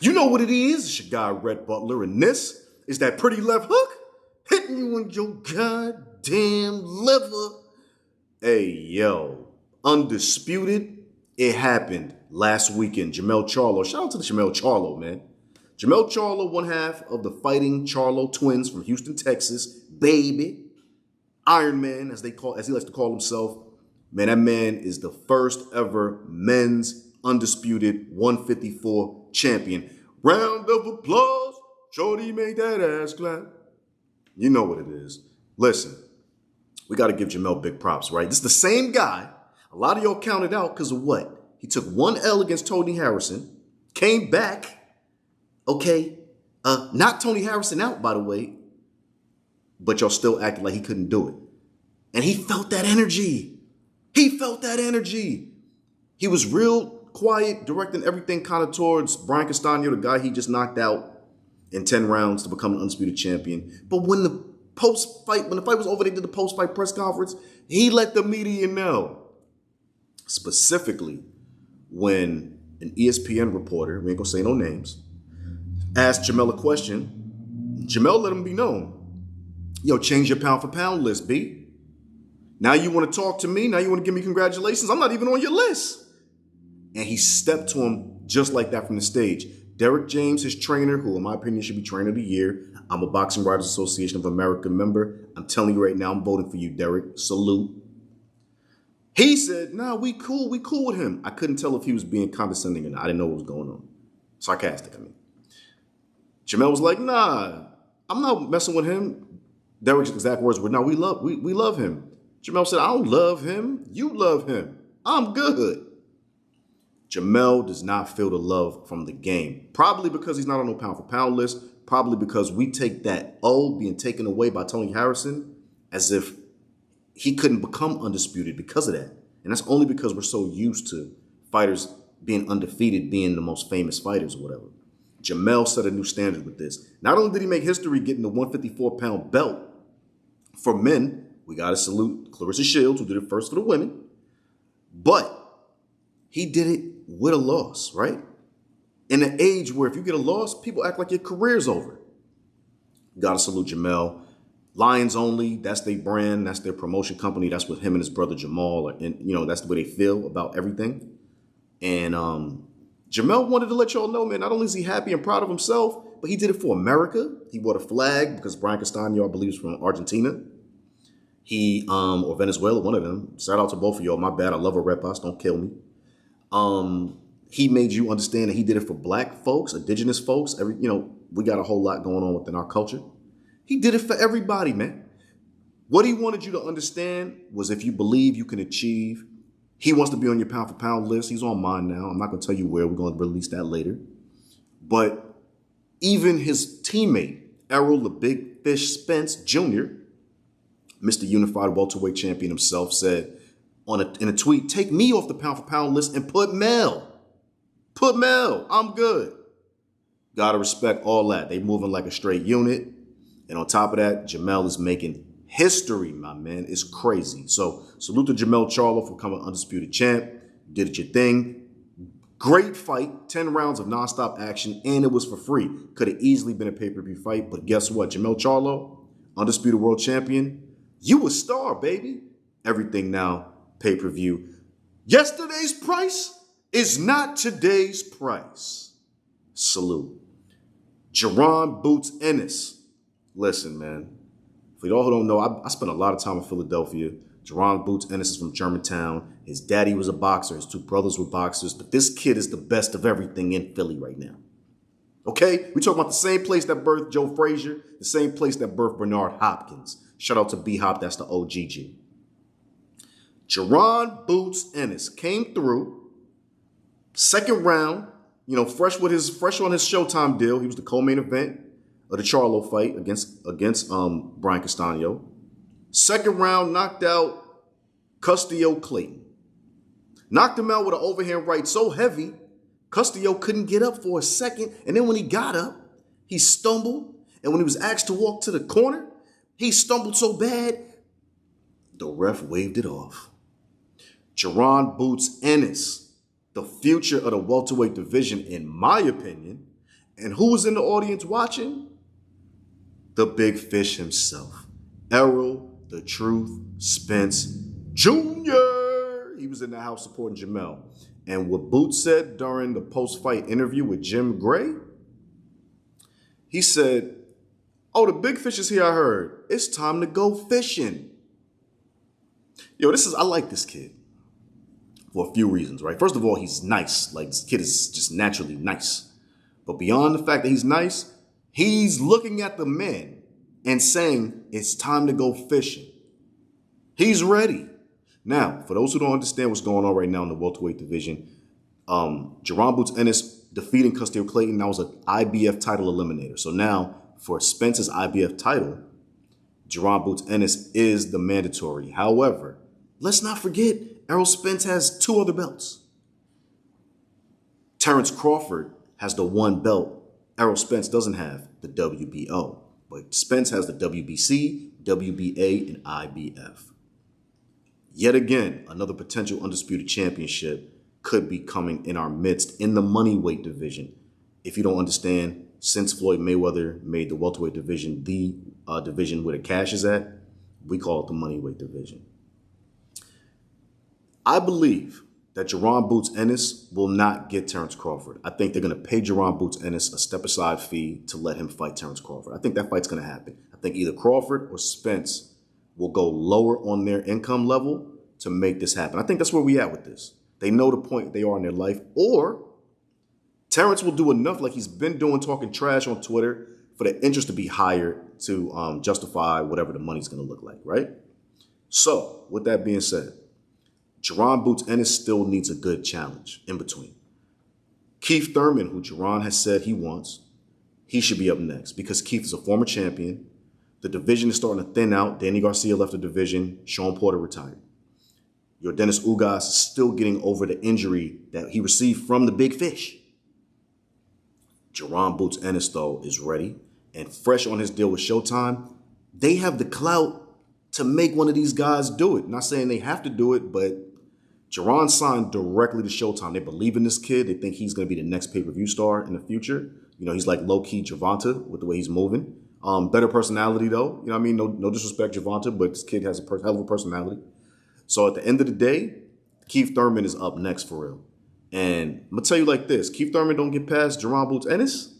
You know what it is? It's your guy, Rhett Butler, and this is that pretty left hook hitting you on your goddamn liver. Hey, yo, undisputed. It happened last weekend. Jermell Charlo. Shout out to the Jermell Charlo, man. Jermell Charlo, one half of the Fighting Charlo twins from Houston, Texas. Baby. Iron Man, as he likes to call himself. Man, that man is the first ever men's undisputed 154 champion. Round of applause. Shorty made that ass clap. You know what it is. Listen, we got to give Jermell big props, right? This is the same guy. A lot of y'all counted out because of what? He took one L against Tony Harrison, came back, okay, knocked Tony Harrison out, by the way, but y'all still acted like he couldn't do it. And he felt that energy. He felt that energy. He was real quiet, directing everything kind of towards Brian Castaño, the guy he just knocked out in 10 rounds to become an undisputed champion. But when the fight was over, they did the post-fight press conference, he let the media know. Specifically, when an ESPN reporter, we ain't gonna say no names, asked Jermell a question, Jermell let him be known. Yo, change your pound for pound list, B. Now you want to talk to me? Now you want to give me congratulations? I'm not even on your list. And he stepped to him just like that from the stage. Derek James, his trainer, who in my opinion should be trainer of the year. I'm a Boxing Writers Association of America member. I'm telling you right now, I'm voting for you, Derek. Salute. He said, nah, we cool with him. I couldn't tell if he was being condescending or not. I didn't know what was going on. Sarcastic, I mean. Jermell was like, nah, I'm not messing with him. Derek's exact words were, no, we love him. Jermell said, I don't love him. You love him. I'm good. Jermell does not feel the love from the game. Probably because he's not on no pound for pound list. Probably because we take that O being taken away by Tony Harrison as if he couldn't become undisputed because of that. And that's only because we're so used to fighters being undefeated, being the most famous fighters or whatever. Jermell set a new standard with this. Not only did he make history getting the 154-pound belt for men, we got to salute Clarissa Shields, who did it first for the women, but he did it with a loss, right? In an age where if you get a loss, people act like your career's over. Got to salute Jermell. Lions Only, that's their brand, that's their promotion company. That's what him and his brother Jamal are, and that's the way they feel about everything. And Jermell wanted to let y'all know, man, not only is he happy and proud of himself, but he did it for America. He wore a flag because Brian Castaño, I believe, is from Argentina. He, or Venezuela, one of them. Shout out to both of y'all. My bad. I love a repas. Don't kill me. He made you understand that he did it for black folks, indigenous folks. We got a whole lot going on within our culture. He did it for everybody, man. What he wanted you to understand was if you believe you can achieve, he wants to be on your pound for pound list. He's on mine now. I'm not going to tell you where. We're going to release that later. But even his teammate, Errol the Big Fish Spence Jr., Mr. Unified Welterweight Champion himself, said in a tweet, take me off the pound for pound list and put Mel. Put Mel. I'm good. Gotta respect all that. They moving like a straight unit. And on top of that, Jermell is making history, my man. It's crazy. So salute to Jermell Charlo for becoming undisputed champ. You did it your thing. Great fight. 10 rounds of nonstop action. And it was for free. Could have easily been a pay-per-view fight. But guess what? Jermell Charlo, undisputed world champion. You a star, baby. Everything now pay-per-view. Yesterday's price is not today's price. Salute. Jaron Boots Ennis. Listen, man. For y'all who don't know, I spent a lot of time in Philadelphia. Jaron Boots Ennis is from Germantown. His daddy was a boxer. His two brothers were boxers. But this kid is the best of everything in Philly right now. Okay? We talking about the same place that birthed Joe Frazier, the same place that birthed Bernard Hopkins. Shout out to B-Hop. That's the OGG. Jaron Boots Ennis came through. Second round, fresh on his Showtime deal. He was the co-main event of the Charlo fight against Brian Castaño. Second round, knocked out Custio Clayton. Knocked him out with an overhand right so heavy, Custio couldn't get up for a second. And then when he got up, he stumbled. And when he was asked to walk to the corner, he stumbled so bad, the ref waved it off. Jaron Boots Ennis, the future of the welterweight division, in my opinion, And who was in the audience watching? The big fish himself. Errol, the Truth, Spence Jr. He was in the house supporting Jermell. And what Boots said during the post-fight interview with Jim Gray, he said, oh, the big fish is here, I heard. It's time to go fishing. Yo, I like this kid for a few reasons, right? First of all, he's nice. Like, this kid is just naturally nice. But beyond the fact that he's nice, he's looking at the men and saying, it's time to go fishing. He's ready. Now, for those who don't understand what's going on right now in the welterweight division, Jaron Boots Ennis defeating Custio Clayton, that was an IBF title eliminator. So now, for Spence's IBF title, Jaron Boots Ennis is the mandatory. However, let's not forget, Errol Spence has 2 other belts. Terrence Crawford has the 1 belt. Errol Spence doesn't have the WBO. But Spence has the WBC, WBA, and IBF. Yet again, another potential undisputed championship could be coming in our midst in the money-weight division. If you don't understand, since Floyd Mayweather made the welterweight division the division where the cash is at, we call it the money-weight division. I believe that Jaron Boots Ennis will not get Terrence Crawford. I think they're going to pay Jaron Boots Ennis a step-aside fee to let him fight Terrence Crawford. I think that fight's going to happen. I think either Crawford or Spence will go lower on their income level to make this happen. I think that's where we at with this. They know the point they are in their life. Or Terrence will do enough like he's been doing, talking trash on Twitter, for the interest to be higher to justify whatever the money's going to look like, right? So, with that being said, Jaron Boots Ennis still needs a good challenge in between. Keith Thurman, who Jaron has said he wants, he should be up next because Keith is a former champion. The division is starting to thin out. Danny Garcia left the division. Sean Porter retired. Your Dennis Ugas is still getting over the injury that he received from the big fish. Jaron Boots Ennis, though, is ready and fresh on his deal with Showtime. They have the clout to make one of these guys do it. Not saying they have to do it, but Jaron signed directly to Showtime. They believe in this kid. They think he's going to be the next pay-per-view star in the future. You know, he's like low-key Gervonta with the way he's moving. Better personality, though. You know what I mean? No disrespect, Gervonta, but this kid has a hell of a personality. So at the end of the day, Keith Thurman is up next for real. And I'm going to tell you like this. Keith Thurman don't get past Jaron Boots Ennis.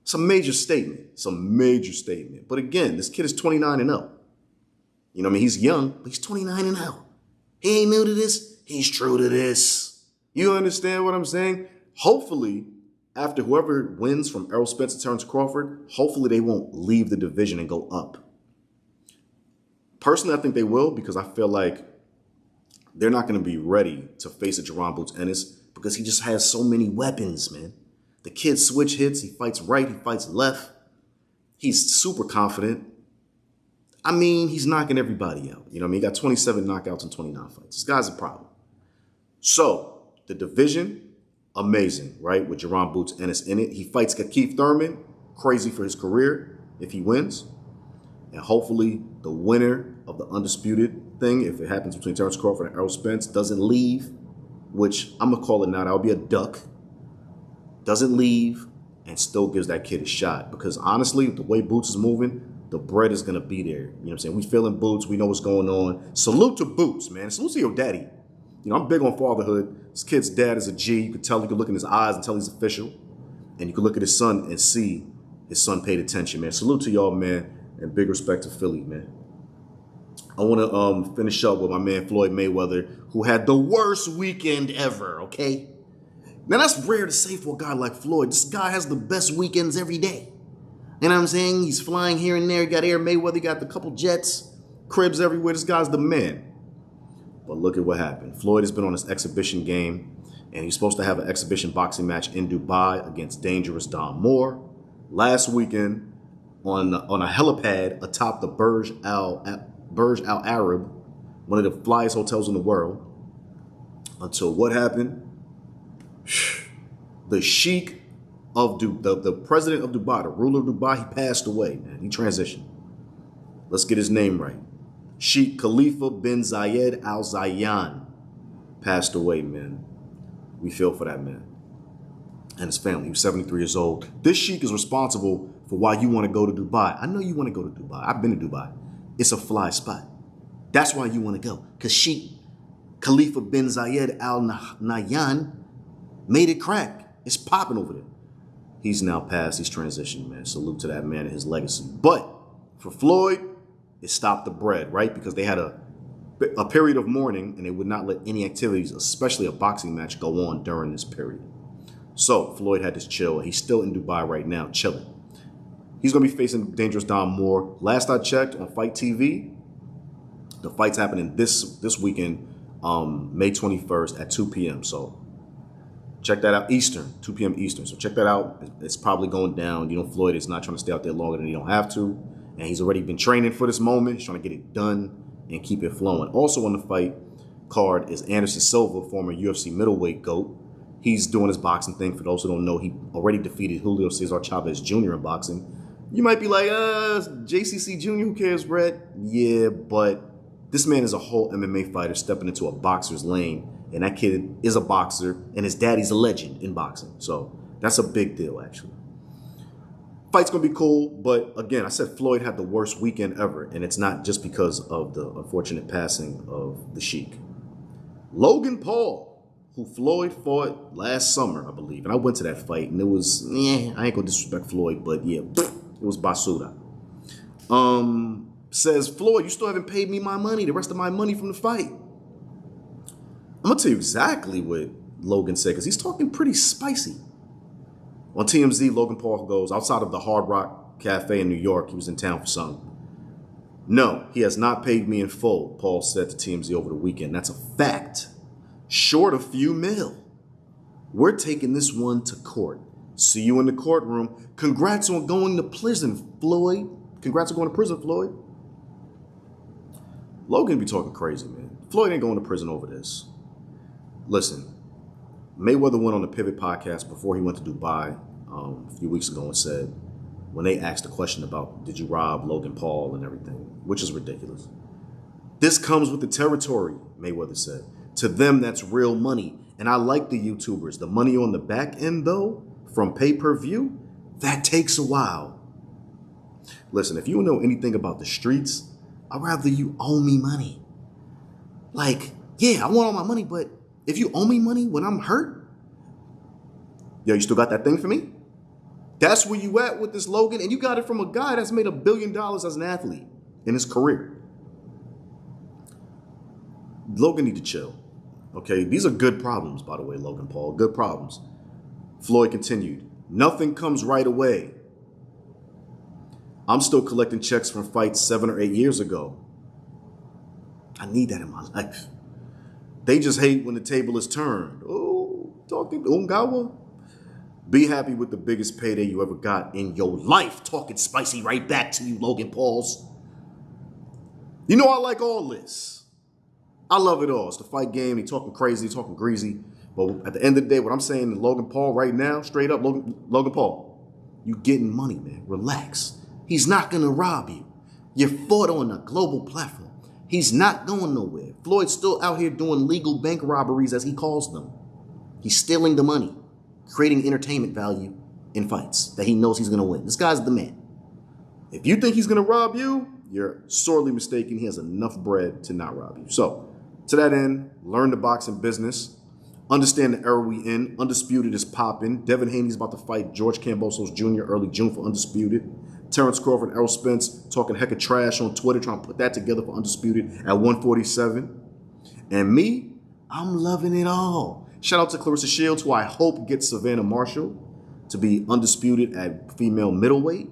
It's a major statement. It's a major statement. But again, this kid is 29 and 0. You know what I mean? He's young, but he's 29 and 0. He ain't new to this. He's true to this. You understand what I'm saying? Hopefully, after whoever wins from Errol Spence and Terrence Crawford, hopefully they won't leave the division and go up. Personally, I think they will because I feel like they're not going to be ready to face a Jaron Boots Ennis because he just has so many weapons, man. The kid switch hits. He fights right. He fights left. He's super confident. I mean, he's knocking everybody out. You know what I mean? He got 27 knockouts in 29 fights. This guy's a problem. So, the division, amazing, right? With Jaron Boots Ennis in it. He fights Keith Thurman. Crazy for his career if he wins. And hopefully, the winner of the undisputed thing, if it happens between Terrence Crawford and Errol Spence, doesn't leave, which I'm going to call it now. That would be a duck. Doesn't leave and still gives that kid a shot. Because honestly, the way Boots is moving, the bread is going to be there. You know what I'm saying? We feeling Boots. We know what's going on. Salute to Boots, man. Salute to your daddy. You know, I'm big on fatherhood. This kid's dad is a G. You can tell, you can look in his eyes and tell he's official. And you can look at his son and see his son paid attention, man. Salute to y'all, man. And big respect to Philly, man. I want to finish up with my man Floyd Mayweather, who had the worst weekend ever, okay? Now, that's rare to say for a guy like Floyd. This guy has the best weekends every day. You know what I'm saying? He's flying here and there. He got Air Mayweather. He got the couple jets, cribs everywhere. This guy's the man. But look at what happened. Floyd has been on his exhibition game, and he's supposed to have an exhibition boxing match in Dubai against dangerous Don Moore. Last weekend, on a helipad atop the Burj Al Arab, one of the flyest hotels in the world, until what happened? The sheikh of the president of Dubai, the ruler of Dubai, he passed away, man. He transitioned. Let's get his name right. Sheikh Khalifa bin Zayed Al Zayyan passed away, man. We feel for that man. and his family. He was 73 years old. This sheik is responsible for why you want to go to Dubai. I know you want to go to Dubai. I've been to Dubai. It's a fly spot. That's why you want to go. Because Sheikh Khalifa bin Zayed Al Nahyan made it crack. It's popping over there. He's now passed. He's transitioned, man. Salute to that man and his legacy. But for Floyd, it stopped the bread, right? Because they had a period of mourning and they would not let any activities, especially a boxing match, go on during this period. So Floyd had to chill. He's still in Dubai right now, chilling. He's going to be facing Dangerous Don Moore. Last I checked on Fight TV, the fight's happening this weekend, May 21st at 2 p.m. So check that out, Eastern, 2 p.m. Eastern. So check that out. It's probably going down. You know, Floyd is not trying to stay out there longer than he don't have to. And he's already been training for this moment. He's trying to get it done and keep it flowing. Also on the fight card is Anderson Silva, former UFC middleweight GOAT. He's doing his boxing thing. For those who don't know, he already defeated Julio Cesar Chavez Jr. in boxing. You might be like, JCC Jr., who cares, Rhett? Yeah, but this man is a whole MMA fighter stepping into a boxer's lane. And that kid is a boxer, and his daddy's a legend in boxing. So that's a big deal, actually. Fight's going to be cool, but again, I said Floyd had the worst weekend ever, and it's not just because of the unfortunate passing of the Sheik. Logan Paul, who Floyd fought last summer, I believe, and I went to that fight, and it was, I ain't going to disrespect Floyd, but yeah, it was basura. Says, Floyd, you still haven't paid me my money, the rest of my money from the fight. I'm going to tell you exactly what Logan said, because he's talking pretty spicy. On TMZ, Logan Paul goes, outside of the Hard Rock Cafe in New York, he was in town for something. No, he has not paid me in full, Paul said to TMZ over the weekend. That's a fact. Short a few mil. We're taking this one to court. See you in the courtroom. Congrats on going to prison, Floyd. Congrats on going to prison, Floyd. Logan be talking crazy, man. Floyd ain't going to prison over this. Listen, Mayweather went on the Pivot podcast before he went to Dubai a few weeks ago and said, when they asked the question about did you rob Logan Paul and everything, which is ridiculous. This comes with the territory, Mayweather said. To them, that's real money. And I like the YouTubers. The money on the back end, though, from pay-per-view, that takes a while. Listen, if you don't know anything about the streets, I'd rather you owe me money. Like, yeah, I want all my money, but if you owe me money when I'm hurt, yo, you still got that thing for me? That's where you at with this, Logan, and you got it from a guy that's made $1 billion as an athlete in his career. Logan need to chill, okay? These are good problems, by the way, Logan Paul, good problems. Floyd continued, nothing comes right away. I'm still collecting checks from fights 7 or 8 years ago. I need that in my life. They just hate when the table is turned. Oh, talking Ungawa. Be happy with the biggest payday you ever got in your life. Talking spicy right back to you, Logan Pauls. You know I like all this. I love it all. It's the fight game. He talking crazy, talking greasy. But at the end of the day, what I'm saying to Logan Paul right now, straight up, Logan Paul, you getting money, man. Relax. He's not going to rob you. You fought on a global platform. He's not going nowhere. Floyd's still out here doing legal bank robberies, as he calls them. He's stealing the money, creating entertainment value in fights that he knows he's going to win. This guy's the man. If you think he's going to rob you, you're sorely mistaken. He has enough bread to not rob you. So, to that end, learn the boxing business. Understand the era we in. Undisputed is popping. Devin Haney's about to fight George Kambosos Jr. early June for Undisputed. Terrence Crawford and Errol Spence talking heck of trash on Twitter, trying to put that together for Undisputed at 147. And me, I'm loving it all. Shout out to Clarissa Shields, who I hope gets Savannah Marshall to be Undisputed at female middleweight.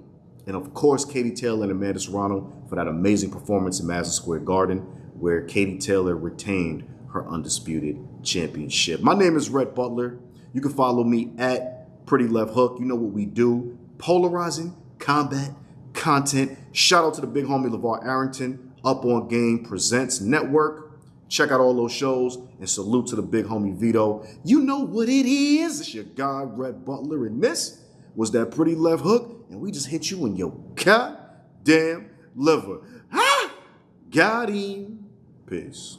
And of course, Katie Taylor and Amanda Serrano for that amazing performance in Madison Square Garden, where Katie Taylor retained her Undisputed championship. My name is Rhett Butler. You can follow me at Pretty Left Hook. You know what we do. Polarizing combat content. Shout out to the big homie LeVar Arrington, Up on Game Presents Network. Check out all those shows, and salute to the big homie Vito. You know what it is. It's your guy, Rhett Butler, and this was that Pretty Left Hook, and we just hit you in your goddamn liver. Ha! Got him. Peace.